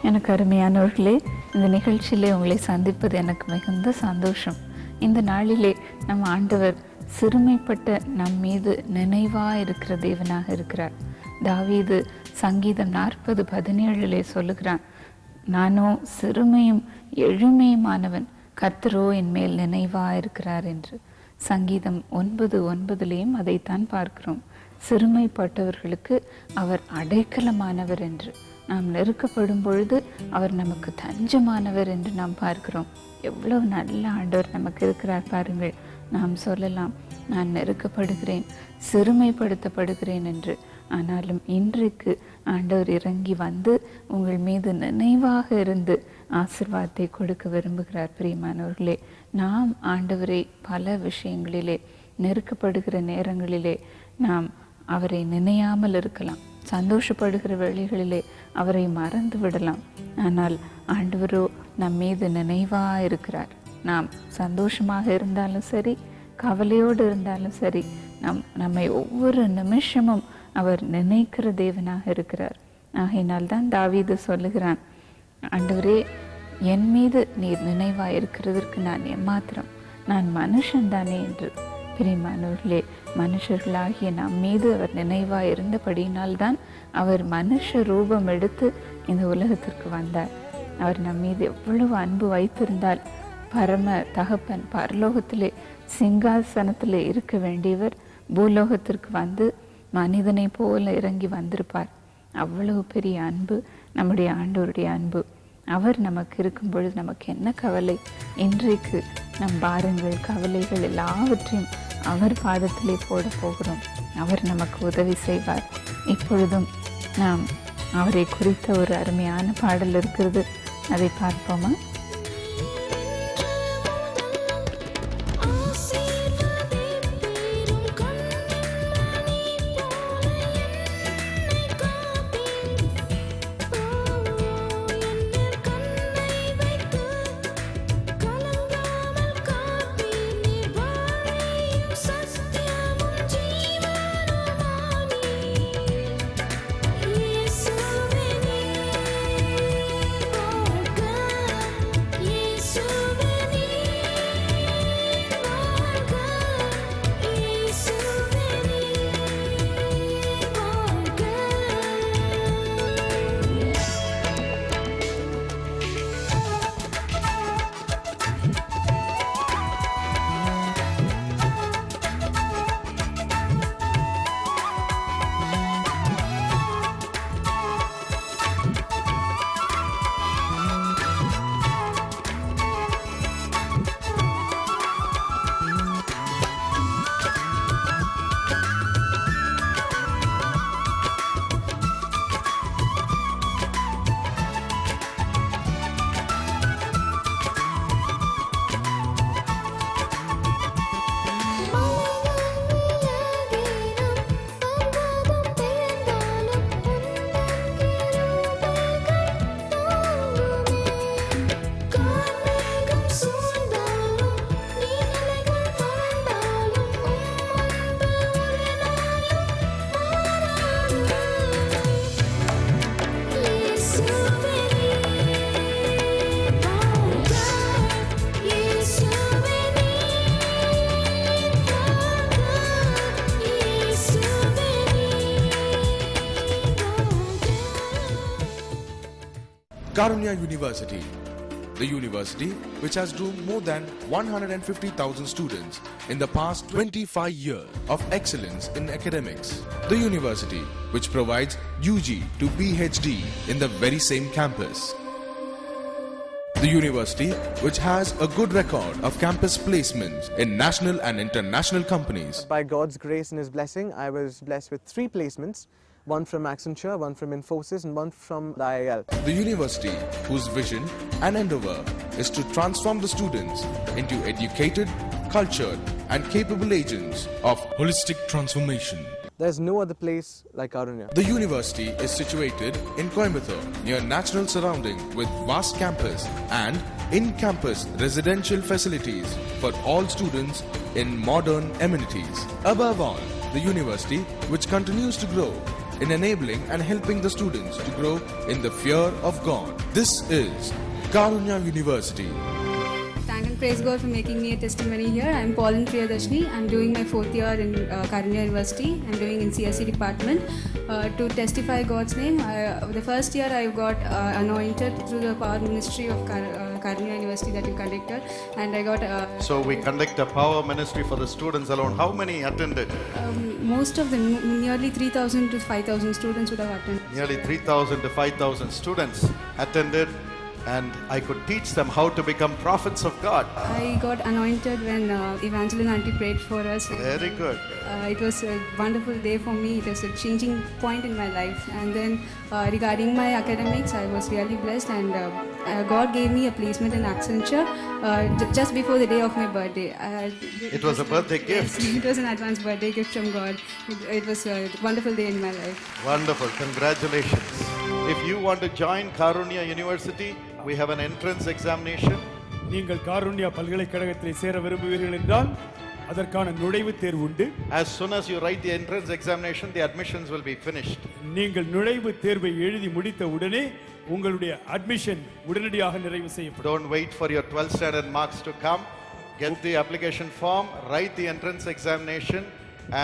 எனக்கு அருமையானவர்களே, இந்த நிகழ்ச்சியிலே உங்களை சந்திப்பது எனக்கு மிகுந்த சந்தோஷம். இந்த நாளிலே நம் ஆண்டவர் சிறுமைப்பட்ட நம் மீது நினைவாக இருக்கிற தேவனாக இருக்கிறார். தாவீது சங்கீதம் 40:17 சொல்லுகிறான், நானோ சிறுமையும் எளிமையுமானவன், கர்த்தரோ என் மேல் நினைவாக இருக்கிறார் என்று. சங்கீதம் 9:9 அதைத்தான் பார்க்கிறோம். சிறுமைப்பட்டவர்களுக்கு அவர் அடைக்கலமானவர் என்று. நாம் நெருக்கப்படும் பொழுது அவர் நமக்கு தஞ்சமானவர் என்று நாம் பார்க்கிறோம். எவ்வளவு நல்ல ஆண்டவர் நமக்கு இருக்கிறார் பாருங்கள். நாம் சொல்லலாம், நான் நெருக்கப்படுகிறேன், சிறுமைப்படுத்தப்படுகிறேன் என்று. ஆனாலும் இன்றைக்கு ஆண்டவர் இறங்கி வந்து உங்கள் மீது நினைவாக இருந்து ஆசீர்வாதத்தை கொடுக்க விரும்புகிறார். பிரியமானவர்களே, நாம் ஆண்டவரை பல விஷயங்களிலே, நெருக்கப்படுகிற நேரங்களிலே நாம் அவரை நினையாமல் இருக்கலாம். சந்தோஷப்படுகிற வேளைகளிலே அவரை மறந்து விடலாம். ஆனால் ஆண்டவரோ நம் மீது நினைவாக இருக்கிறார். நாம் சந்தோஷமாக இருந்தாலும் சரி, கவலையோடு இருந்தாலும் சரி, நம்மை ஒவ்வொரு நிமிஷமும் அவர் நினைக்கிற தேவனாக இருக்கிறார். ஆகையினால்தான் தாவீது சொல்லுகிறான், ஆண்டவரே, என் மீது நீர் நினைவாக இருக்கிறதற்கு நான் எம்மாத்திரம், நான் மனுஷன்தானே என்று. பிரியமானவர்களே, மனுஷர்களாகிய நம் மீது அவர் நினைவாக இருந்தபடியினால்தான் அவர் மனுஷ ரூபம் எடுத்து இந்த உலகத்திற்கு வந்தார். அவர் நம் மீது எவ்வளவு அன்பு வைத்திருந்தால், பரம தகப்பன் பரலோகத்திலே சிங்காசனத்திலே இருக்க வேண்டியவர் பூலோகத்திற்கு வந்து மனிதனை போல இறங்கி வந்திருப்பார். அவ்வளவு பெரிய அன்பு நம்முடைய ஆண்டவருடைய அன்பு. அவர் நமக்கு இருக்கும் பொழுது நமக்கு என்ன கவலை? இன்றைக்கு நம் பாரங்கள், கவலைகள் எல்லாவற்றையும் அவர் பாதத்திலே போட போகிறோம். அவர் நமக்கு உதவி செய்வார். இப்பொழுதும் நாம் அவரை குறித்த ஒரு அருமையான பாடல் இருக்கிறது, அதை பார்ப்போமா? Karunya University, the university which has groomed more than 150,000 students in the past 25 years of excellence in academics. The university which provides UG to PhD in the very same campus. The university which has a good record of campus placements in national and international companies. By God's grace and His blessing, I was blessed with 3 placements. One from Accenture, one from Infosys, and one from the IIL. The university whose vision and endeavor is to transform the students into educated, cultured, and capable agents of holistic transformation. There's no other place like Karunya. The university is situated in Coimbatore, near natural surrounding with vast campus and in-campus residential facilities for all students in modern amenities. Above all, the university, which continues to grow in enabling and helping the students to grow in the fear of God. This is Karunya University. Thank and praise God for making me a testimony here. I'm Pauline Priyadashni. I'm doing my 4th year in Karunya University. I'm doing in CSE department. To testify God's name, the first year I got anointed through the power ministry of Karunya University that we conducted, and I got. So we conduct a power ministry for the students alone. How many attended? Most of them, nearly 3,000 to 5,000 students would have attended. Nearly 3,000 to 5,000 students attended, and I could teach them how to become prophets of God. I got anointed when Evangeline Auntie prayed for us. Very good. It was a wonderful day for me. It was a changing point in my life. And then regarding my academics, I was really blessed, and God gave me a placement in Accenture just before the day of my birthday. It was a birthday gift. Yes, it was an advance birthday gift from God. It was a wonderful day in my life. Wonderful. Congratulations. If you want to join Karunya University, we have an entrance examination. நீங்கள் காருண்யா பல்கலைக்கழகத்தில் சேர விரும்புவீர்கள் என்றால் அதற்கான நுழைவுத் தேர்வு உண்டு. As soon as you write the entrance examination, the admissions will be finished. நீங்கள் நுழைவுத் தேர்வை எழுதி முடித்த உடனே உங்களுடைய அட்மிஷன் உடனடியாக நிறைவு செய்யப்படும். Don't wait for your 12th standard marks to come. Get the application form, write the entrance examination,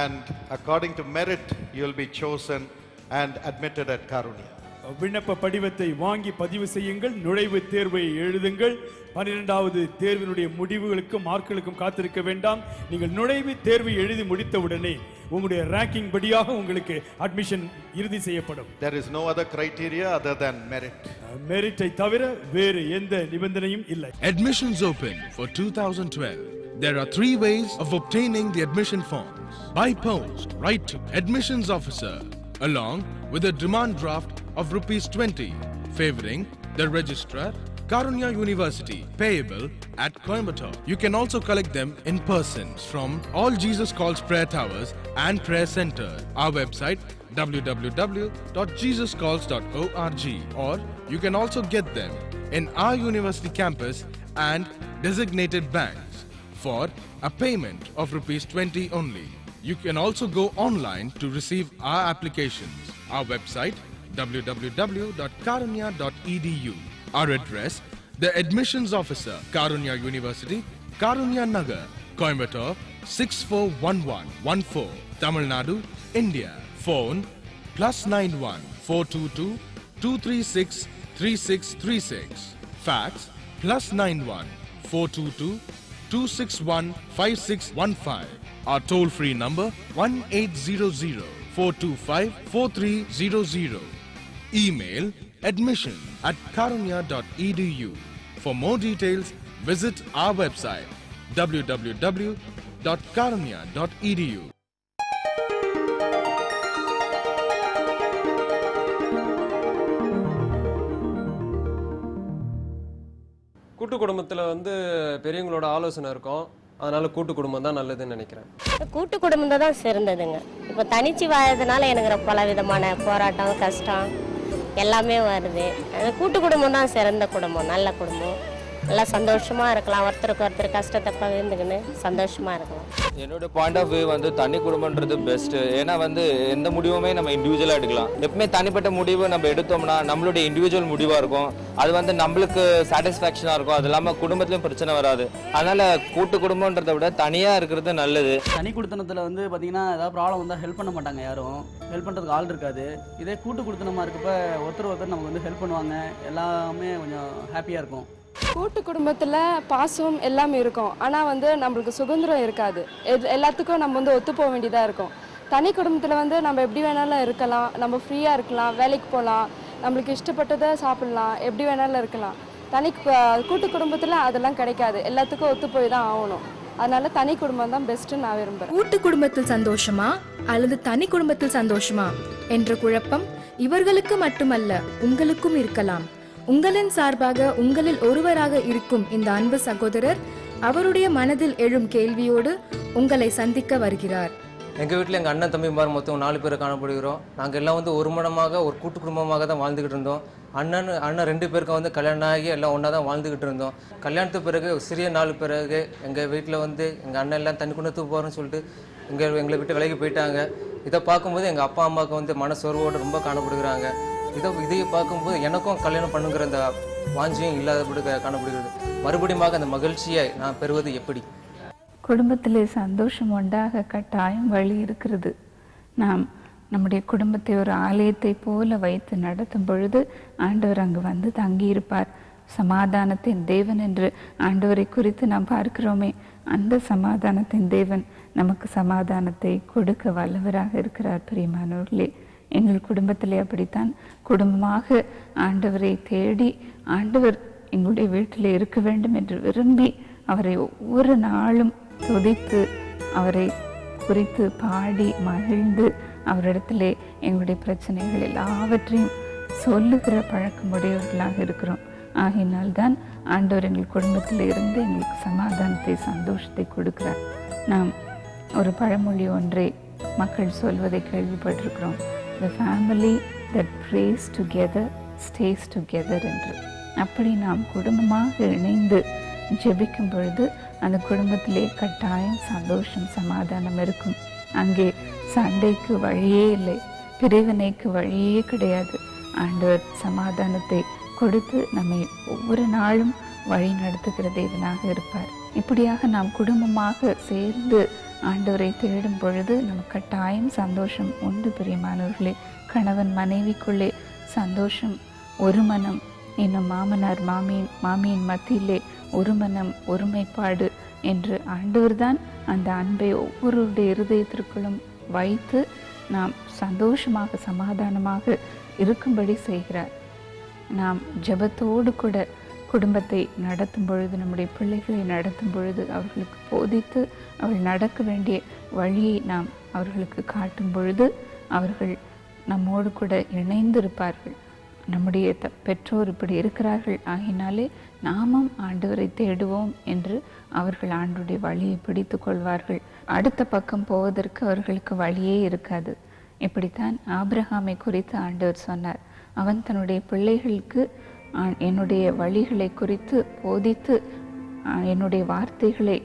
and according to merit, you will be chosen and admitted at Karunya. விண்ணப்ப படிவத்தை வாங்கி பதிவு செய்யுங்கள், நுழைவுத் தேர்வை எழுதுங்கள். 12வது தேர்வினுடைய முடிவுகளுக்கும் மார்க்குகளுக்கும் காத்திருக்க வேண்டாம். நீங்கள் நுழைவுத் தேர்வை எழுதி முடித்தவுடனே உங்களுடைய ரேங்கிங் படியாக உங்களுக்கு அட்மிஷன் இறுதி செய்யப்படும். There is no other criteria other than merit. மெரிட்டை தவிர வேறு எந்த நிபந்தனையும் இல்லை. Admissions open for 2012. There are 3 ways of obtaining the admission forms. By post, write to admissions officer along with a demand draft of ₹20 favoring the registrar, Karunya University, payable at Coimbatore. You can also collect them in person from all Jesus Calls Prayer Towers and Prayer Center. Our website www.jesuscalls.org, or you can also get them in our university campus and designated banks for a payment of ₹20 only. You can also go online to receive our applications. Our website www.karunya.edu. Our address, the Admissions Officer, Karunya University, Karunya Nagar, Coimbatore 641114, Tamil Nadu, India. Phone +91 422 236 3636. Fax +91 422 261 5615. Our toll-free number 1800 425 4300. Email admission@karunya.edu. For more details, visit our website www.karunya.edu. கூட்டு குடும்பத்தில் வந்து பெரியவங்களோட ஆலோசனை இருக்கும். அதனால கூட்டு குடும்பம் தான் நல்லதுன்னு நினைக்கிறேன். கூட்டு குடும்பம் தான் சிறந்ததுங்க. இப்போ தனிச்சு வாழறதுனால எனக்கு பல விதமான போராட்டம், கஷ்டம் எல்லாமே வருது. கூட்டு குடும்பம் தான் சிறந்த குடும்பம், நல்ல குடும்பம். நல்லா சந்தோஷமா இருக்கலாம், ஒருத்தருக்கு ஒருத்தர் கஷ்டத்தை பகிர்ந்துக்கின்னு சந்தோஷமா இருக்கலாம். என்னோட பாயிண்ட் ஆஃப் வியூ வந்து தனி குடும்பம்ன்றது பெஸ்ட். ஏன்னா வந்து எந்த முடிவுமே நம்ம இண்டிவிஜுவலாக எடுக்கலாம். எப்பவுமே தனிப்பட்ட முடிவு நம்ம எடுத்தோம்னா நம்மளுடைய இண்டிவிஜுவல் முடிவாக இருக்கும். அது வந்து நம்மளுக்கு சாட்டிஸ்ஃபேக்ஷனாக இருக்கும். அது இல்லாமல் குடும்பத்துலையும் பிரச்சனை வராது. அதனால கூட்டு குடும்பன்றதை விட தனியாக இருக்கிறது நல்லது. தனி குடுத்தனத்தில் வந்து பார்த்தீங்கன்னா ஏதாவது ப்ராப்ளம் வந்தால் ஹெல்ப் பண்ண மாட்டாங்க, யாரும் ஹெல்ப் பண்ணுறதுக்கு ஆள் இருக்காது. இதே கூட்டு குடுத்தனமாக இருக்கப்ப ஒருத்தர் நமக்கு வந்து ஹெல்ப் பண்ணுவாங்க, எல்லாமே கொஞ்சம் ஹாப்பியாக இருக்கும். கூட்டு குடும்பத்தில் பாசம் எல்லாமே இருக்கும், ஆனால் வந்து நம்மளுக்கு சுதந்திரம் இருக்காது. எல்லாத்துக்கும் நம்ம வந்து ஒத்து போக வேண்டியதாக இருக்கும். தனி குடும்பத்தில் வந்து நம்ம எப்படி வேணாலும் இருக்கலாம், நம்ம ஃப்ரீயாக இருக்கலாம், வேலைக்கு போகலாம், நம்மளுக்கு இஷ்டப்பட்டதை சாப்பிடலாம், எப்படி வேணாலும் இருக்கலாம். கூட்டு குடும்பத்தில் அதெல்லாம் கிடைக்காது, எல்லாத்துக்கும் ஒத்து போய் தான் ஆகணும். அதனால தனி குடும்பம் தான் பெஸ்ட்டுன்னு நான் விரும்புகிறேன். கூட்டு குடும்பத்தில் சந்தோஷமா அல்லது தனி குடும்பத்தில் சந்தோஷமா என்ற குழப்பம் இவர்களுக்கு மட்டுமல்ல உங்களுக்கும் இருக்கலாம். உங்களின் சார்பாக உங்களில் ஒருவராக இருக்கும் இந்த அன்பு சகோதரர் அவருடைய மனதில் எழும் கேள்வியோடு உங்களை சந்திக்க வருகிறார். எங்கள் வீட்டில் எங்கள் அண்ணன் தம்பி மாதிரி மொத்தம் 4 பேர் காணப்படுகிறோம். நாங்கள் எல்லாம் வந்து ஒரு மனமாக ஒரு கூட்டு குடும்பமாக தான் வாழ்ந்துக்கிட்டு இருந்தோம். அண்ணன் 2 பேருக்கு வந்து கல்யாணம் ஆகி எல்லாம் ஒன்றா தான் வாழ்ந்துக்கிட்டு இருந்தோம். கல்யாணத்துக்கு பிறகு சிறிய நாள் பிறகு எங்கள் வீட்டில் வந்து எங்கள் அண்ணன் எல்லாம் தனி குடும்பத்துக்கு போகிறோன்னு சொல்லிட்டு எங்களை விட்டு விலகி போயிட்டாங்க. இதை பார்க்கும்போது எங்கள் அப்பா அம்மாவுக்கு வந்து மனசோர்வோடு ரொம்ப காணப்படுகிறாங்க. இதை பார்க்கும்போது எனக்கும் கல்யாணம் பண்ணுங்கிற அந்த வாஞ்சியும் இல்லாதபடி காணப்படுகிறது. மறுபடியும் அந்த மகிழ்ச்சியை நான் பெறுவது எப்படி? குடும்பத்திலே சந்தோஷம் உண்டாக கட்டாயம் வழி இருக்கிறது. நாம் நம்முடைய குடும்பத்தை ஒரு ஆலயத்தை போல வைத்து நடத்தும் பொழுது ஆண்டவர் அங்கு வந்து தங்கியிருப்பார். சமாதானத்தின் தேவன் என்று ஆண்டவரை குறித்து நாம் பார்க்கிறோமே, அந்த சமாதானத்தின் தேவன் நமக்கு சமாதானத்தை கொடுக்க வல்லவராக இருக்கிறார். பிரியமானவர்களே, எங்கள் குடும்பத்திலே அப்படித்தான் குடும்பமாக ஆண்டவரை தேடி ஆண்டவர் எங்களுடைய வீட்டில் இருக்க வேண்டும் என்று விரும்பி அவரை ஒவ்வொரு நாளும் துதித்து அவரை குறித்து பாடி மகிழ்ந்து அவரிடத்திலே எங்களுடைய பிரச்சனைகள் எல்லாவற்றையும் சொல்லுகிற பழக்கமுடையவர்களாக இருக்கிறோம். ஆகினால்தான் ஆண்டவர் எங்கள் குடும்பத்தில் இருந்து எங்களுக்கு சமாதானத்தை சந்தோஷத்தை கொடுக்கிறார். நாம் ஒரு பழமொழி ஒன்றை மக்கள் சொல்வதை கேள்விப்பட்டிருக்கிறோம், the family that prays together stays together என்று. அப்படி நாம் குடும்பமாக இணைந்து ஜெபிக்கும் பொழுது அந்த குடும்பத்திலே கட்டாயம் சந்தோஷம் சமாதானம் இருக்கும். அங்கே சண்டைக்கு வழியே இல்லை, பிரிவினைக்கு வழியே கிடையாது. ஆண்டவர் சமாதானத்தை கொடுத்து நம்மை ஒவ்வொரு நாளும் வழி நடத்துகிற தேவனாக இருப்பார். இப்படியாக நாம் குடும்பமாக சேர்ந்து ஆண்டவரை தேடும் பொழுது நமக்கு கட்டாயம் சந்தோஷம் உண்டு. பிரியமானவர்களே, கணவன் மனைவிக்குள்ளே சந்தோஷம், ஒரு மனம், இன்னும் மாமனார் மாமியின் மத்தியிலே ஒரு மனம், ஒருமைப்பாடு என்று ஆண்டவர்தான் அந்த அன்பை ஒவ்வொருடைய இருதயத்திற்குள்ளும் வைத்து நாம் சந்தோஷமாக சமாதானமாக இருக்கும்படி செய்கிறார். நாம் ஜெபத்தோடு கூட குடும்பத்தை நடத்தும் பொழுது, நம்முடைய பிள்ளைகளை நடத்தும் பொழுது அவர்களுக்கு போதித்து அவர்கள் நடக்க வேண்டிய வழியை நாம் அவர்களுக்கு காட்டும் பொழுது அவர்கள் நம்மோடு கூட இணைந்திருப்பார்கள். நம்முடைய பெற்றோர் இப்படி இருக்கிறார்கள், ஆகினாலே நாமும் ஆண்டவரை தேடுவோம் என்று அவர்கள் ஆண்டுடைய வழியை பிடித்து கொள்வார்கள். அடுத்த பக்கம் போவதற்கு அவர்களுக்கு வழியே இருக்காது. இப்படித்தான் ஆபிரகாமை குறித்து ஆண்டவர் சொன்னார். அவன் தன்னுடைய பிள்ளைகளுக்கு என்னுடைய வழிகளை குறித்து போதித்து என்னுடைய வார்த்தைகளை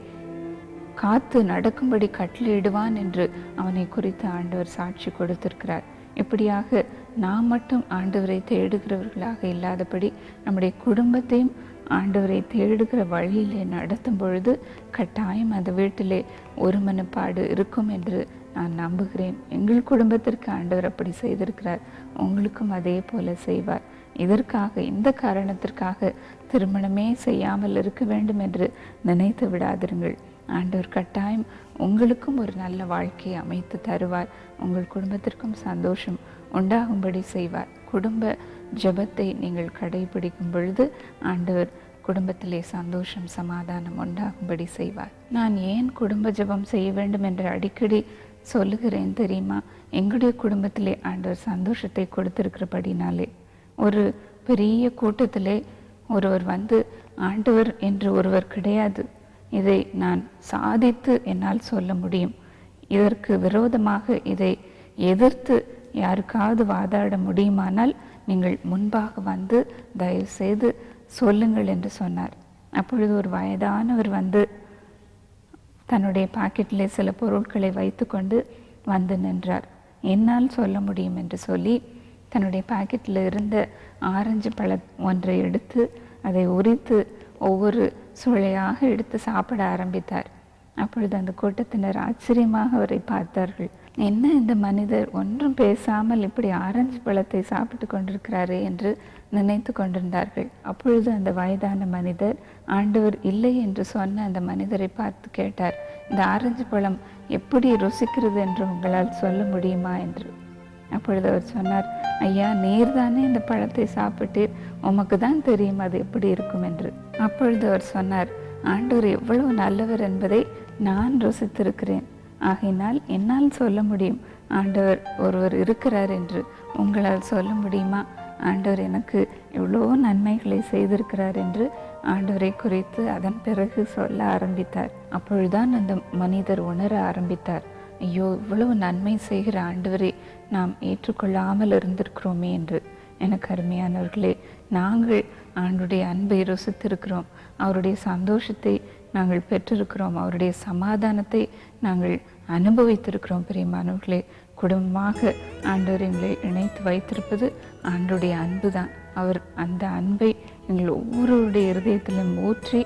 காத்து நடக்கும்படி கட்டளையிடுவான் என்று அவனை குறித்து ஆண்டவர் சாட்சி கொடுத்திருக்கிறார். இப்படியாக நாம் மட்டும் ஆண்டவரை தேடுகிறவர்களாக இல்லாதபடி நம்முடைய குடும்பத்தையும் ஆண்டவரை தேடுகிற வழியிலே நடத்தும் பொழுது கட்டாயம் அந்த வீட்டிலே ஒரு மனப்பாடு இருக்கும் என்று நான் நம்புகிறேன். எங்கள் குடும்பத்திற்கு ஆண்டவர் அப்படி செய்திருக்கிறார், உங்களுக்கும் அதே போல செய்வார். இதற்காக, இந்த காரணத்திற்காக திருமணமே செய்யாமல் இருக்க வேண்டும் என்று நினைத்து விடாதிருங்கள். ஆண்டவர் கட்டாயம் உங்களுக்கும் ஒரு நல்ல வாழ்க்கையை அமைத்து தருவார். உங்கள் குடும்பத்திற்கும் சந்தோஷம் உண்டாகும்படி செய்வார். குடும்ப ஜெபத்தை நீங்கள் கடைபிடிக்கும் பொழுது ஆண்டவர் குடும்பத்திலே சந்தோஷம் சமாதானம் உண்டாகும்படி செய்வார். நான் ஏன் குடும்ப ஜெபம் செய்ய வேண்டும் என்று அடிக்கடி சொல்லுகிறேன் தெரியுமா? எங்களுடைய குடும்பத்திலே ஆண்டவர் சந்தோஷத்தை கொடுத்திருக்கிறபடினாலே. ஒரு பெரிய கூட்டத்திலே ஒருவர் வந்து ஆண்டவர் என்று ஒருவர் கிடையாது, இதை நான் சாதித்து என்னால் சொல்ல முடியும், இதற்கு விரோதமாக இதை எதிர்த்து யாருக்காவது வாதாட முடியுமானால் நீங்கள் முன்பாக வந்து தயவு செய்து சொல்லுங்கள் என்று சொன்னார். அப்பொழுது ஒரு வயதானவர் வந்து தன்னுடைய பாக்கெட்டில் சில பொருட்களை வைத்து கொண்டு வந்து நின்றார். என்னால் சொல்ல முடியும் என்று சொல்லி தன்னுடைய பாக்கெட்டில் இருந்த ஆரஞ்சு பழம் ஒன்றை எடுத்து அதை உரித்து ஒவ்வொரு சுளையாக எடுத்து சாப்பிட ஆரம்பித்தார். அப்பொழுது அந்த கூட்டத்தினர் ஆச்சரியமாக அவரை பார்த்தார்கள். என்ன இந்த மனிதர் ஒன்றும் பேசாமல் இப்படி ஆரஞ்சு பழத்தை சாப்பிட்டு கொண்டிருக்கிறாரே என்று நினைத்து கொண்டிருந்தார்கள். அப்பொழுது அந்த வயதான மனிதர் ஆண்டவர் இல்லை என்று சொன்ன அந்த மனிதரை பார்த்து கேட்டார், இந்த ஆரஞ்சு பழம் எப்படி ருசிக்கிறது என்று உங்களால் சொல்ல முடியுமா என்று. அப்பொழுது அவர் சொன்னார், ஐயா, நீர்தானே இந்த பழத்தை சாப்பிட்டீர், உமக்கு தான் தெரியும் அது எப்படி இருக்கும் என்று. அப்பொழுது அவர் சொன்னார், ஆண்டவர் எவ்வளவு நல்லவர் என்பதை நான் ருசித்திருக்கிறேன், ஆகையினால் என்னால் சொல்ல முடியும் ஆண்டவர் ஒருவர் இருக்கிறார் என்று. உங்களால் சொல்ல முடியுமா ஆண்டவர் எனக்கு எவ்வளோ நன்மைகளை செய்திருக்கிறார் என்று ஆண்டவரை குறித்து அதன் பிறகு சொல்ல ஆரம்பித்தார். அப்பொழுதுதான் அந்த மனிதர் உணர ஆரம்பித்தார், ஐயோ, இவ்வளவு நன்மை செய்கிற ஆண்டவரை நாம் ஏற்றுக்கொள்ளாமல் இருந்திருக்கிறோமே என்று. எனக்கு அருமையானவர்களே, நாங்கள் ஆண்டுடைய அன்பை ருசித்திருக்கிறோம், அவருடைய சந்தோஷத்தை நாங்கள் பெற்றிருக்கிறோம், அவருடைய சமாதானத்தை நாங்கள் அனுபவித்திருக்கிறோம். பிரியமானவர்களே, குடும்பமாக ஆண்டவர் எங்களை இணைத்து வைத்திருப்பது ஆண்டவருடைய அன்பு தான். அவர் அந்த அன்பை எங்கள் ஒவ்வொருவருடைய இருதயத்திலும் ஊற்றி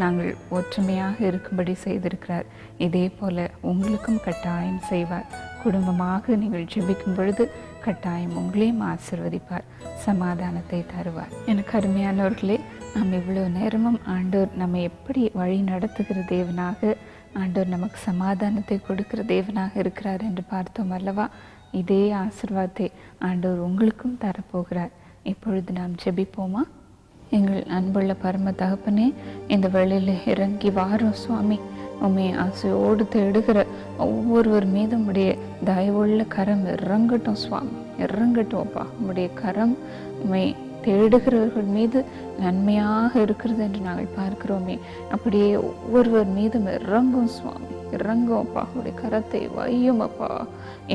நாங்கள் ஒற்றுமையாக இருக்கும்படி செய்திருக்கிறார். இதே போல உங்களுக்கும் கட்டாயம் செய்வார். குடும்பமாக நீங்கள் ஜெபிக்கும் பொழுது கட்டாயம் உங்களையும் ஆசீர்வதிப்பார், சமாதானத்தை தருவார். எனக்கு அருமையானவர்களே, நாம் இவ்வளோ நேரமும் ஆண்டவர் நம்மை எப்படி வழி நடத்துகிற தேவனாக, ஆண்டவர் நமக்கு சமாதானத்தை கொடுக்கிற தேவனாக இருக்கிறார் என்று பார்த்தோம் அல்லவா? இதே ஆசீர்வாதத்தை ஆண்டவர் உங்களுக்கும் தரப்போகிறார். இப்பொழுது நாம் ஜெபிப்போமா? எங்கள் அன்புள்ள பரம தகப்பனே, இந்த வேளையில் இறங்கி வாரோம் சுவாமி. உம்மை ஆசையோடு தேடுகிற ஒவ்வொருவர் மீதும் உடைய தயவுள்ள கரம் இறங்கட்டும் சுவாமி, இறங்கட்டும் அப்பா. உம்முடைய கரம் உம்மை தேடுகிறவர்கள் மீது நன்மையாக இருக்கிறது என்று நாங்கள் பார்க்கிறோமே, அப்படியே ஒவ்வொருவர் மீதும் இறங்கும் சுவாமி, இறங்கும் அப்பா. உடைய கரத்தை வையும் அப்பா.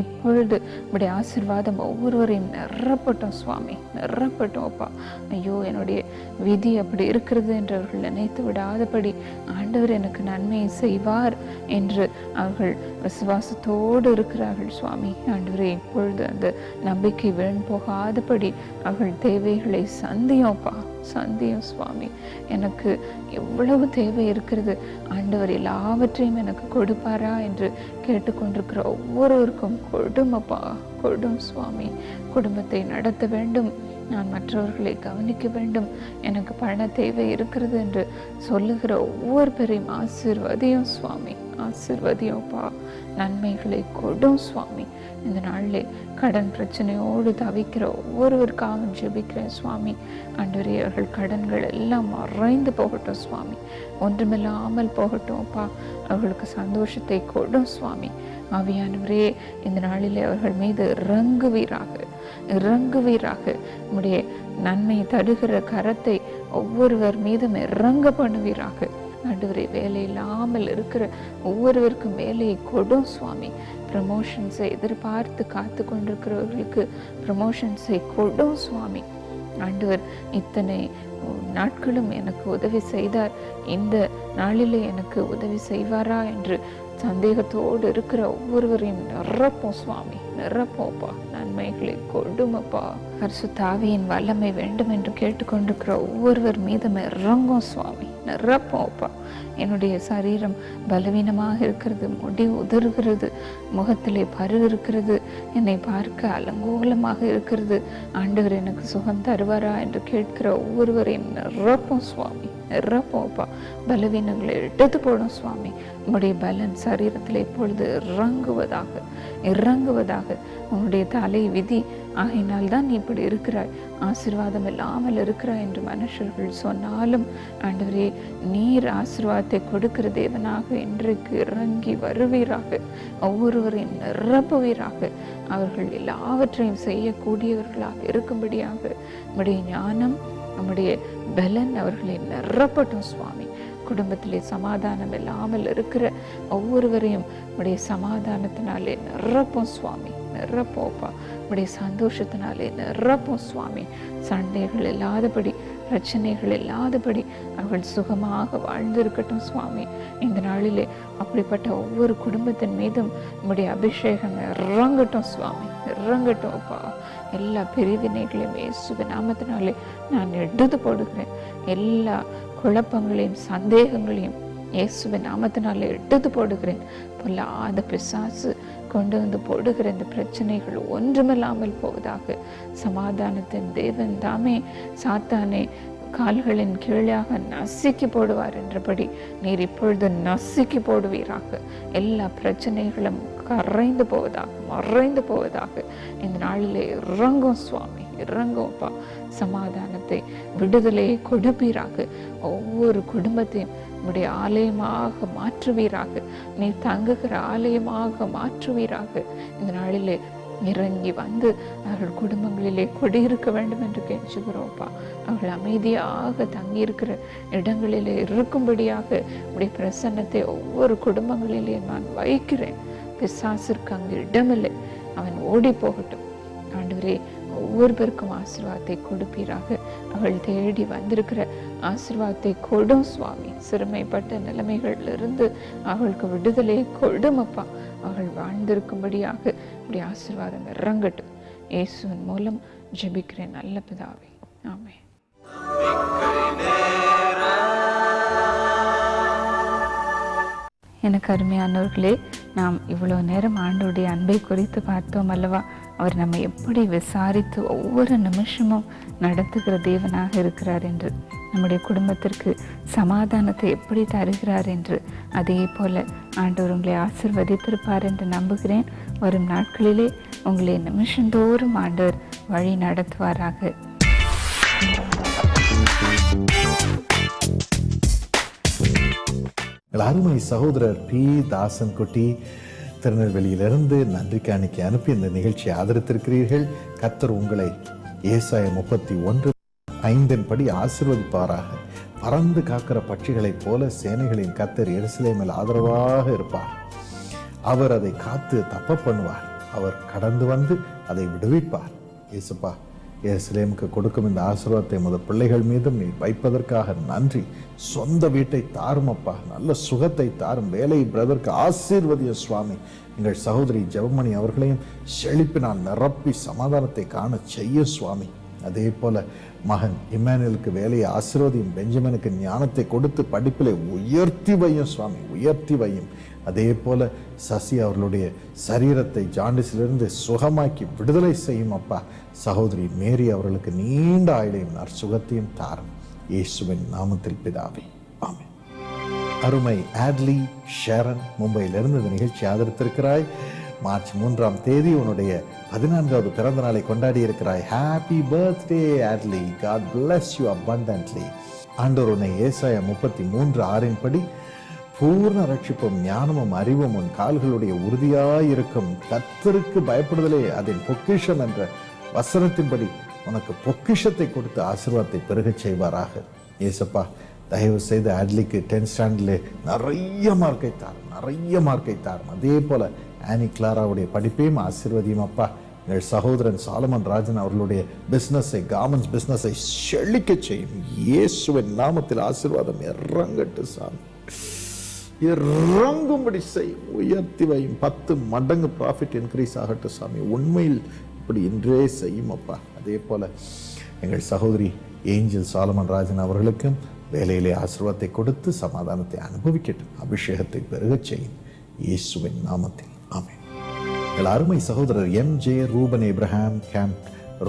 இப்பொழுது உடைய ஆசீர்வாதம் ஒவ்வொருவரையும் நிரப்பட்டும் சுவாமி, நிரப்பட்டும் அப்பா. ஐயோ, என்னுடைய விதி அப்படி இருக்கிறது என்று அவர்கள் நினைத்து விடாதபடி ஆண்டவர் எனக்கு நன்மையை செய்வார் என்று அவர்கள் விசுவாசத்தோடு இருக்கிறார்கள் சுவாமி. ஆண்டவரே, இப்பொழுது அந்த நம்பிக்கை வீண் போகாதபடி அவர்கள் தேவைகளை சந்தியோப்பா, சந்தியும் சுவாமி. எனக்கு எவ்வளவு தேவை இருக்கிறது, ஆண்டவர் எல்லாவற்றையும் எனக்கு கொடுப்பாரா என்று கேட்டுக்கொண்டிருக்கிற ஒவ்வொருவருக்கும் கொடுமப்பா, கொடும் சுவாமி. குடும்பத்தை நடத்த வேண்டும், நான் மற்றவர்களை கவனிக்க வேண்டும், எனக்கு பண தேவை இருக்கிறது என்று சொல்லுகிற ஒவ்வொரு பேரையும் ஆசீர்வதியும் சுவாமி, ஆசீர்வதியோப்பா. நன்மைகளை கொடும் சுவாமி. இந்த நாளிலே கடன் பிரச்சனையோடு தவிக்கிற ஒவ்வொருவருக்காகவும் ஜெபிக்கிறேன் சுவாமி. ஆண்டவரே, அவர்கள் கடன்கள் எல்லாம் மறைந்து போகட்டும் சுவாமி, ஒன்றுமில்லாமல் போகட்டும் அப்பா. அவர்களுக்கு சந்தோஷத்தை கொடும் சுவாமி. ஆவியானவரே, இந்த நாளிலே அவர்கள் மீது இறங்குவீராக, இறங்குவீராக. உம்முடைய நன்மை தடுகிற கரத்தை ஒவ்வொருவர் மீதும் இறங்க பண்ணுவீராக. ஆண்டவரே, வேலை இல்லாமல் இருக்கிற ஒவ்வொருவருக்கும் வேலையை கொடும் சுவாமி. ப்ரமோஷன்ஸை எதிர்பார்த்து காத்து கொண்டிருக்கிறவர்களுக்கு ப்ரமோஷன்ஸை கொடும் சுவாமி. ஆண்டவர் இத்தனை நாட்களும் எனக்கு உதவி செய்தார், இந்த நாளிலே எனக்கு உதவி செய்வாரா என்று சந்தேகத்தோடு இருக்கிற ஒவ்வொருவரையும் நிரப்போம் சுவாமி, நிரப்போப்பா. நன்மைகளை கொடுமப்பா. பரிசுத்த ஆவியின் வல்லமை வேண்டும் என்று கேட்டுக்கொண்டிருக்கிற ஒவ்வொருவர் மீதும் இறங்கும் சுவாமி, நிரப்போப்பா. என்னுடைய சரீரம் பலவீனமாக இருக்கிறது, முடி உதறுகிறது, முகத்திலே பரு இருக்கிறது, என்னை பார்க்க அலங்கோலமாக இருக்கிறது, ஆண்டவர் எனக்கு சுகம் தருவாரா என்று கேட்கிற ஒவ்வொருவரையும் நிரப்போம் சுவாமி, நிரப்போப்பா. பலவீனங்களை எடுத்து போடும் சுவாமி. உம்முடைய பலன் சரீரத்தில் இப்பொழுது இறங்குவதாக, இறங்குவதாக. உன்னுடைய தலை விதி ஆகையினால் தான் நீ இப்படி இருக்கிறாய், ஆசீர்வாதம் இல்லாமல் இருக்கிறாய் என்று மனுஷர்கள் சொன்னாலும் ஆண்டவரே, நீர் ஆசீர்வாதத்தை கொடுக்கிற தேவனாக இன்றைக்கு இறங்கி வருவீராக, ஒவ்வொருவரையும் நிரப்புவீராக. அவர்கள் எல்லாவற்றையும் செய்யக்கூடியவர்களாக இருக்கும்படியாக உம்முடைய ஞானம், நம்முடைய பலன் அவர்களை நிரப்பட்டும் சுவாமி. குடும்பத்திலே சமாதானம் இல்லாமல் இருக்கிற ஒவ்வொருவரையும் உடைய சமாதானத்தினாலே நிரப்போம் சுவாமி, நிரப்போப்பா. உடைய சந்தோஷத்தினாலே நிரப்போம் சுவாமி. சண்டைகள் இல்லாதபடி, பிரச்சனைகள் இல்லாதபடி அவர்கள் சுகமாக வாழ்ந்திருக்கட்டும் சுவாமி. இந்த நாளிலே அப்படிப்பட்ட ஒவ்வொரு குடும்பத்தின் மீதும் உம்முடைய அபிஷேகம் இறங்கட்டும் சுவாமி, இறங்கட்டும் அப்பா. எல்லா பிரிவினைகளையும் இயேசுவின் நாமத்தினாலே நான் எடுத்து போடுகிறேன். எல்லா குழப்பங்களையும் சந்தேகங்களையும் இயேசுவின் நாமத்தினாலே எடுத்து போடுகிறேன். பொல்லாத பிசாசு கொண்டு வந்து போடுகிற இந்த பிரச்சனைகள் ஒன்றுமில்லாமல் போவதாக. சமாதானத்தின் தேவன் தாமே சாத்தானே கால்களின் கீழாக நசுக்கி போடுவார் என்றபடி நீர் இப்பொழுது நசுக்கி போடுவீராக. எல்லா பிரச்சனைகளும் கரைந்து போவதாக, மறைந்து போவதாக. இந்த நாளிலே இறங்கும் சுவாமி, இறங்கும்ப்பா. சமாதானத்தை, விடுதலையை கொடுப்பீராக. ஒவ்வொரு குடும்பத்தையும் உம்முடைய ஆலயமாக மாற்றுவீராக, நீ தங்குகிற ஆலயமாக மாற்றுவீராக. இந்த நாளிலே இறங்கி வந்து அவர்கள் குடும்பங்களிலே குடியிருக்க வேண்டும் என்று கெஞ்சுகிறோம்ப்பா. அவர்கள் அமைதியாக தங்கியிருக்கிற இடங்களிலே இருக்கும்படியாக உடைய பிரசன்னத்தை ஒவ்வொரு குடும்பங்களிலே நான் வைக்கிறேன். பிசாசிற்கு அங்கு இடமில்லை, அவன் ஓடி போகட்டும். ஆண்டவரே, ஒவ்வொரு பேருக்கும் ஆசீர்வாதத்தை கொடுப்பீராக. அவள் தேடி வந்திருக்கிற ஆசீர்வாதத்தை கொடும் சுவாமி. சிறுமைப்பட்ட நிலைமைகளிலிருந்து அவளுக்கு விடுதலையை கொடுமப்பா. அவள் வாழ்ந்திருக்கும்படியாக அப்படி ஆசீர்வாதம் இறங்கட்டும். இயேசுவின் மூலம் ஜெபிக்கிறேன் நல்ல பிதாவே, ஆமென். எனக்கு அருமையானவர்களே, நாம் இவ்வளோ நேரம் ஆண்டோடைய அன்பை குறித்து பார்த்தோம் அல்லவா? அவர் நம்மை எப்படி விசாரித்து ஒவ்வொரு நிமிஷமும் நடத்துகிற தேவனாக இருக்கிறார் என்று, நம்முடைய குடும்பத்திற்கு சமாதானத்தை எப்படி தருகிறார் என்று. அதே போல ஆண்டவர் உங்களை ஆசீர்வதித்திருப்பார் என்று நம்புகிறேன். வரும் நாட்களிலே உங்களை நிமிஷந்தோறும் ஆண்டவர் வழி நடத்துவாராக. அருமை சகோதரர் பி தாசன் குட்டி திருநெல்வேலியிலிருந்து நன்றி காணிக்கை அனுப்பி இந்த நிகழ்ச்சியை ஆதரித்திருக்கிறீர்கள். கர்த்தர் உங்களை ஏசாயா 31:5 படி ஆசீர்வதிப்பாராக. பறந்து காக்கிற பட்சிகளைப் போல சேனைகளின் கர்த்தர் எருசலேமில் ஆதரவாக இருப்பார். அவர் அதை காத்து தப்ப பண்ணுவார். அவர் கடந்து வந்து அதை விடுவிப்பார். இயேசுப்பா, எருசலேமுக்கு கொடுக்கும் இந்த ஆசீர்வாதத்தை முதல் பிள்ளைகள் மீதும் நீ வைப்பதற்காக நன்றி. சொந்த வீட்டை தாரும் அப்பா, நல்ல சுகத்தை தாரும். வேலை பிரதருக்கு ஆசீர்வதிய சுவாமி. எங்கள் சகோதரி ஜெபமணி அவர்களையும் செழிப்பினால் நிரப்பி சமாதானத்தை காண செய்ய சுவாமி. அதே போல மகன் இம்மானுவேலுக்கு வேலையை ஆசீர்வதியும். பெஞ்சமினுக்கு ஞானத்தை கொடுத்து படிப்பிலே உயர்த்தி வையும் சுவாமி, உயர்த்தி வையும். அதே போல சசி அவர்களுடைய சரீரத்தை ஜாண்டிஸிலிருந்து சுகமாக்கி விடுதலை செய்யும் அப்பா. சகோதரி மேரி அவர்களுக்கு நீண்ட ஆயுளையும் நற்சுகத்தையும் தாரும். இயேசுவின் நாமத்தில் பிதாவே, ஆமென். அருமை ஆட்லி ஷேரன் மும்பையிலிருந்து இந்த நிகழ்ச்சி ஆதரித்திருக்கிறாய். மார்ச் 3 உன்னுடைய 14வது பிறந்த நாளை கொண்டாடி இருக்கிறாய். Happy birthday Atlee. God bless you abundantly. ஆண்டவர் உன்னை ஏசாயா 33:6 படி பூர்ண ரட்சிப்பும் ஞானமும் அறிவும் உன் கால்களுடைய உறுதியாயிருக்கும். கர்த்தருக்கு பயப்படுதலே அதன் பொக்கிஷம் என்ற வசனத்தின்படி உனக்கு பொக்கிஷத்தை கொடுத்து ஆசீர்வாதத்தை பெருகச் செய்வாராக. ஏசப்பா, தயவு செய்து ஆட்லிக்கு 10th ஸ்டாண்டர்ட்ல நிறைய மார்க்கை தாரும். அதே போல ஆனி கிளாராவுடைய படிப்பையும் ஆசீர்வதியும் அப்பா. எங்கள் சகோதரன் சாலமன் ராஜன் அவர்களுடைய பிசினஸை, கார்மெண்ட்ஸ் பிசினஸை செழிக்க செய்யும். இயேசுவின் நாமத்தில் ஆசீர்வாதம் இறங்கட்டு சாமி, இறங்கும்படி செய்யும். உயர்த்தி வையும். 10 மடங்கு ப்ராஃபிட் இன்க்ரீஸ் ஆகட்டும் சாமி. உண்மையில் இப்படி இன்றே செய்யும் அப்பா. அதே போல எங்கள் சகோதரி ஏஞ்சல் சாலமன் ராஜன் அவர்களுக்கும் வேலையிலே ஆசீர்வாதத்தை கொடுத்து சமாதானத்தை அனுபவிக்கட்டும். அபிஷேகத்தை பெருகச் செய்யும். இயேசுவின் நாமத்தில் ஆமென். எங்கள் அருமை சகோதரர் MJ Reuben Abraham camp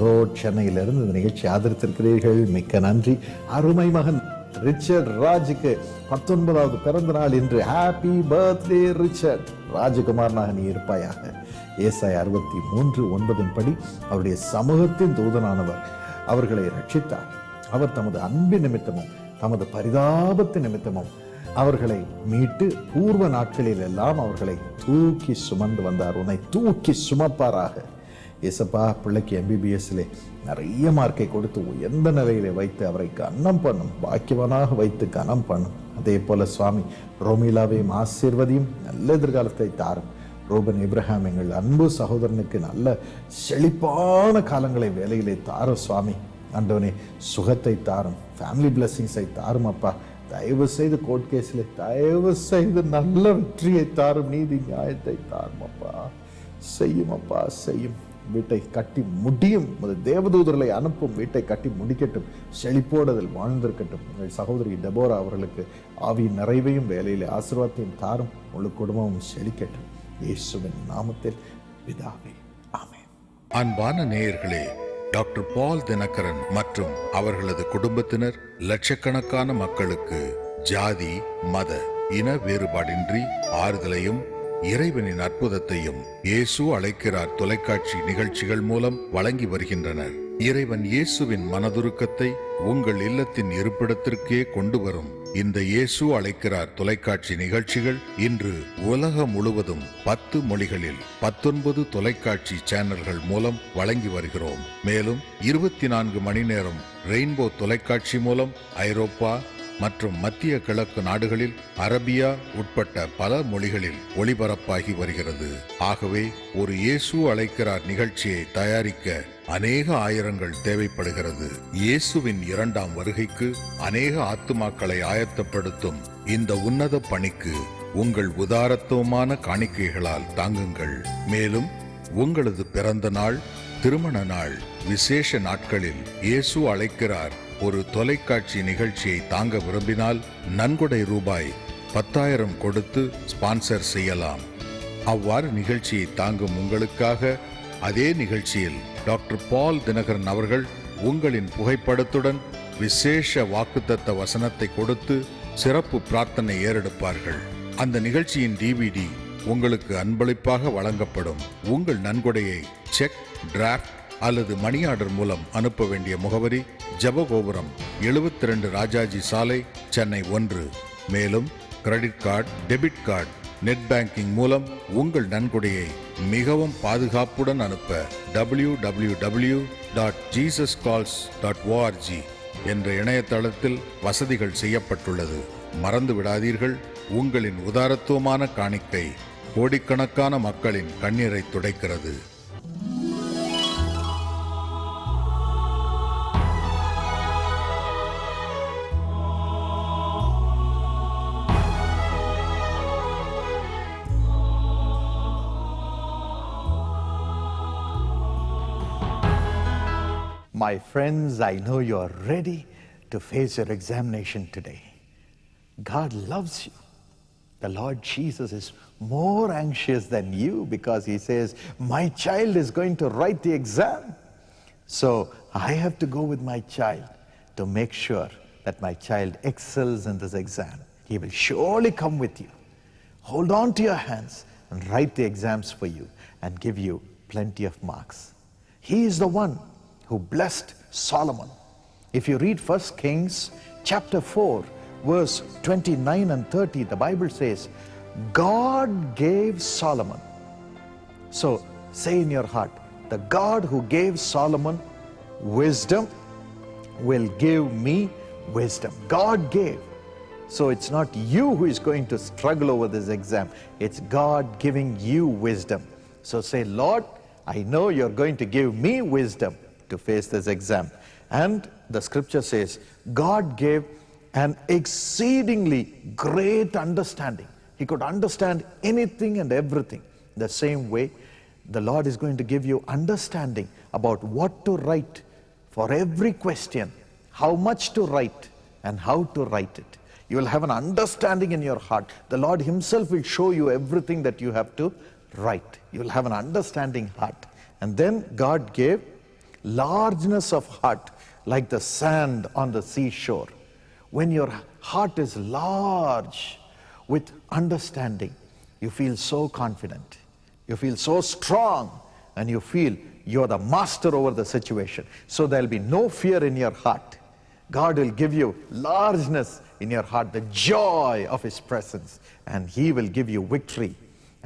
road சென்னையிலிருந்து இந்த நிகழ்ச்சி ஆதரித்திருக்கிறீர்கள். மிக்க நன்றி. அருமை மகன் ரிச்சர்ட் ராஜுக்கு 19வது பிறந்த நாள் இன்று. Happy birthday Richard. ராஜகுமாரனாக நீ இருப்பாயாக. ஏசாயா 63:9 படி அவருடைய சமூகத்தின் தூதனானவர் அவர்களை ரட்சித்தார். அவர் தமது அன்பின் நிமித்தமும் தமது பரிதாபத்தின் நிமித்தமும் அவர்களை மீட்டு பூர்வ நாட்களில் எல்லாம் அவர்களை தூக்கி சுமந்து வந்தார். உன்னை தூக்கி சுமப்பாராக. ஏசப்பா, பிள்ளைக்கு MBBSலே நிறைய மார்க்கை கொடுத்து உயர்ந்த நிலையிலே வைத்து அவரை கனம் பண்ணும். பாக்கியவனாக வைத்து கனம் பண்ணும். அதே போல சுவாமி ரோமிலாவையும் ஆசீர்வதியும். நல்ல எதிர்காலத்தை தாரும். ரூபன் ஏப்ரஹாம் எங்கள் அன்பு சகோதரனுக்கு நல்ல செழிப்பான காலங்களை வேலையிலே தாரும் சுவாமி. ஆண்டவனே, சுகத்தை தாரும். ஃபேமிலி பிளெஸிங்ஸை தாரும் அப்பா. தயவு செய்து கோர்ட் கேஸில் தயவு செய்து நல்ல வெற்றியை தாரும். நீதி நியாயத்தை தாரும் அப்பா. செய்யும் அப்பா, செய்யும். வீட்டை கட்டி முடியும். தேவதூதர்களை அனுப்பும். வீட்டை கட்டி முடிக்கட்டும். செழிப்போடுதல் வாழ்ந்திருக்கட்டும். உங்கள் சகோதரி டெபோரா அவர்களுக்கு ஆவியின் நிறைவையும் வேலையிலே ஆசீர்வாதத்தையும் தாரும். முழு குடும்பமும் செழிக்கட்டும். இயேசுவின் நாமத்தில் பிதாவே, ஆமென். அன்பான நேயர்களே, டாக்டர் பால் தினகரன் மற்றும் அவர்களது குடும்பத்தினர் லட்சக்கணக்கான மக்களுக்கு ஜாதி, மத, இன வேறுபாடின்றி ஆறுதலையும் இறைவனின் அற்புதத்தையும் இயேசு அழைக்கிறார் தொலைக்காட்சி நிகழ்ச்சிகள் மூலம் வழங்கி வருகின்றனர். இறைவன் இயேசுவின் மனதுருக்கத்தை உங்கள் இல்லத்தின் இருப்பிடத்திற்கே கொண்டு வரும் இந்த இயேசு அழைக்கிறார் தொலைக்காட்சி நிகழ்ச்சிகள் இன்று உலகம் முழுவதும் 10 மொழிகளில் 19 தொலைக்காட்சி சேனல்கள் மூலம் வழங்கி வருகிறோம். மேலும் 24 மணி நேரம் ரெயின்போ தொலைக்காட்சி மூலம் ஐரோப்பா மற்றும் மத்திய கிழக்கு நாடுகளில் அரபியா உட்பட்ட பல மொழிகளில் ஒளிபரப்பாகி வருகிறது. ஆகவே ஒரு இயேசு அழைக்கிறார் நிகழ்ச்சியை தயாரிக்க அநேக ஆயிரங்கள் தேவைப்படுகிறது. இயேசுவின் 2ஆம் வருகைக்கு அநேக ஆத்துமாக்களை ஆயத்தப்படுத்தும் இந்த உன்னத பணிக்கு உங்கள் உதாரத்துவமான காணிக்கைகளால் தாங்குங்கள். மேலும் உங்களது பிறந்த நாள், திருமண நாள், விசேஷ நாட்களில் இயேசு அழைக்கிறார் ஒரு தொலைக்காட்சி நிகழ்ச்சியை தாங்க விரும்பினால் நன்கொடை ரூபாய் 10,000 கொடுத்து ஸ்பான்சர் செய்யலாம். அவ்வாறு நிகழ்ச்சியை தாங்கும் உங்களுக்காக அதே நிகழ்ச்சியில் டாக்டர் பால் தினகரன் அவர்கள் உங்களின் புகைப்படத்துடன் விசேஷ வாக்குத்தத்த வசனத்தை கொடுத்து சிறப்பு பிரார்த்தனை ஏறெடுப்பார்கள். அந்த நிகழ்ச்சியின் DVD உங்களுக்கு அன்பளிப்பாக வழங்கப்படும். உங்கள் நன்கொடையை செக், டிராஃப்ட் அல்லது மணி ஆர்டர் மூலம் அனுப்ப வேண்டிய முகவரி ஜபகோபுரம் 72 ராஜாஜி சாலை, சென்னை 1. மேலும் credit card, debit card, net banking மூலம் உங்கள் நன்கொடையை மிகவும் பாதுகாப்புடன் அனுப்ப www.jesuscalls.org என்ற இணையதளத்தில் வசதிகள் செய்யப்பட்டுள்ளது. மறந்து விடாதீர்கள், உங்களின் உதாரத்துவமான காணிக்கை கோடிக்கணக்கான மக்களின் கண்ணீரை துடைக்கிறது. My friends, I know you are ready to face your examination today. God loves you. The Lord Jesus is more anxious than you because he says, my child is going to write the exam. So I have to go with my child to make sure that my child excels in this exam. He will surely come with you. Hold on to your hands and write the exams for you and give you plenty of marks. He is the one who blessed Solomon. If you read 1 Kings chapter 4, verse 29 and 30, the Bible says, God gave Solomon. So say in your heart, the God who gave Solomon wisdom will give me wisdom. God gave. So it's not you who is going to struggle over this exam. It's God giving you wisdom. So say, Lord, I know you're going to give me wisdom to face this exam. And the scripture says, God gave an exceedingly great understanding. He could understand anything and everything. The same way, the Lord is going to give you understanding about what to write for every question, how much to write, and how to write it. You will have an understanding in your heart. The Lord himself will show you everything that you have to write. You will have an understanding heart. And then God gave largeness of heart like the sand on the seashore. When your heart is large with understanding, you feel so confident, you feel so strong, and you feel you're the master over the situation. So there'll be no fear in your heart. God will give you largeness in your heart, the joy of his presence, and he will give you victory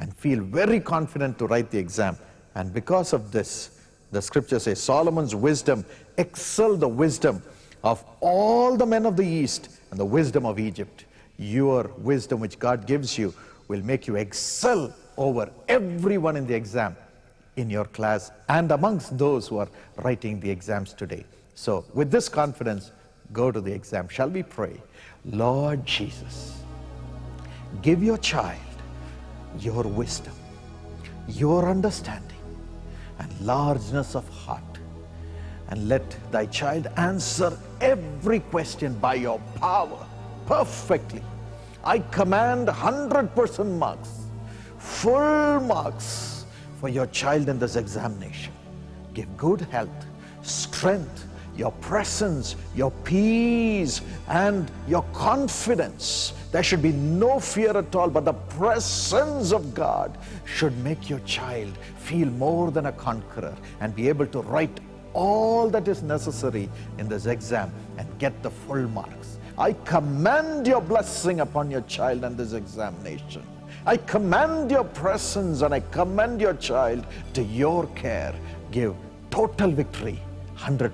and feel very confident to write the exam. And because of this, the scripture says Solomon's wisdom excelled the wisdom of all the men of the East and the wisdom of Egypt. Your wisdom which God gives you will make you excel over everyone in the exam in your class and amongst those who are writing the exams today. So with this confidence, go to the exam. Shall we pray? Lord Jesus, give your child your wisdom, your understanding, and largeness of heart, and let thy child answer every question by your power perfectly. I command 100% marks, full marks for your child in this examination. Give good health, strength, your presence, your peace, and your confidence. There should be no fear at all, but the presence of God should make your child feel more than a conqueror and be able to write all that is necessary in this exam and get the full marks. I command your blessing upon your child in this examination. I command your presence and I commend your child to your care. Give total victory, 100%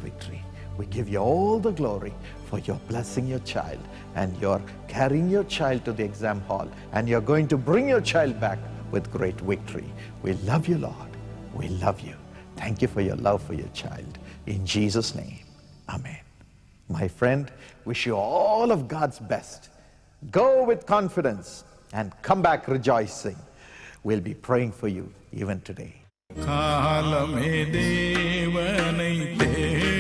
victory. We give you all the glory for your blessing your child, and you're carrying your child to the exam hall, and you're going to bring your child back with great victory. We love you, Lord. We love you. Thank you for your love for your child. In Jesus' name, amen. My friend, wish you all of God's best. Go with confidence and come back rejoicing. We'll be praying for you even today. காலமே தேவனை தேட